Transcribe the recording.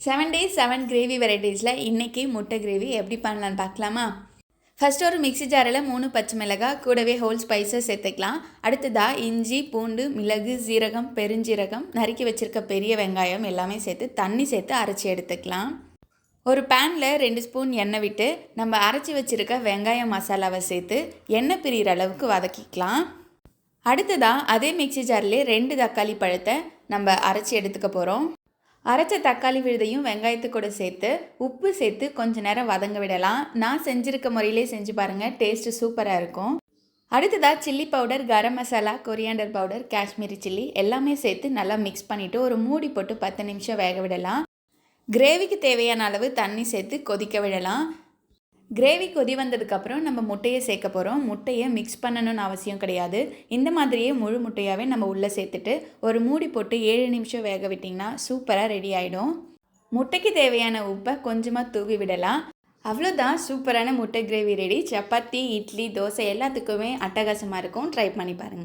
7 days 7 gravy வெரைட்டிஸில் இன்றைக்கி முட்டை gravy எப்படி பண்ணலான்னு பார்க்கலாமா? ஃபஸ்ட்டு ஒரு மிக்ஸி ஜாரில் 3 பச்சை மிளகாய் கூடவே ஹோல் ஸ்பைசஸ் சேர்த்துக்கலாம். அடுத்ததாக இஞ்சி, பூண்டு, மிளகு, சீரகம், பெருஞ்சீரகம், நறுக்கி வச்சுருக்க பெரிய வெங்காயம் எல்லாமே சேர்த்து தண்ணி சேர்த்து அரைச்சி எடுத்துக்கலாம். ஒரு பேனில் 2 ஸ்பூன் எண்ணெய் விட்டு நம்ம அரைச்சி வச்சுருக்க வெங்காயம் மசாலாவை சேர்த்து எண்ணெய் பிரிகிற அளவுக்கு வதக்கிக்கலாம். அடுத்ததாக அதே மிக்ஸி ஜாரிலே 2 தக்காளி பழத்தை நம்ம அரைச்சி எடுத்துக்க போகிறோம். அரைச்ச தக்காளி விழுதையும் வெங்காயத்து கூட சேர்த்து உப்பு சேர்த்து கொஞ்சம் நேரம் வதங்க விடலாம். நான் செஞ்சுருக்க முறையிலே செஞ்சு பாருங்கள், டேஸ்ட்டு சூப்பராக இருக்கும். அடுத்ததாக chilli powder, garam masala, coriander powder, Kashmiri chilli எல்லாமே சேர்த்து நல்லா மிக்ஸ் பண்ணிவிட்டு ஒரு மூடி போட்டு 10 நிமிஷம் வேக விடலாம். கிரேவிக்கு தேவையான அளவு தண்ணி சேர்த்து கொதிக்க விடலாம். கிரேவி கொதி வந்ததுக்கப்புறம் நம்ம முட்டையை சேர்க்க போகிறோம். முட்டையை மிக்ஸ் பண்ணணும்னு அவசியம் கிடையாது. இந்த மாதிரியே முழு முட்டையாகவே நம்ம உள்ளே சேர்த்துட்டு ஒரு மூடி போட்டு 7 நிமிஷம் வேக விட்டிங்கன்னா சூப்பராக ரெடி ஆகிடும். முட்டைக்கு தேவையான உப்பை கொஞ்சமாக தூவி விடலாம். அவ்வளோதான், சூப்பரான முட்டை கிரேவி ரெடி. சப்பாத்தி, இட்லி, தோசை எல்லாத்துக்குமே அட்டகாசமாக இருக்கும். ட்ரை பண்ணி பாருங்கள்.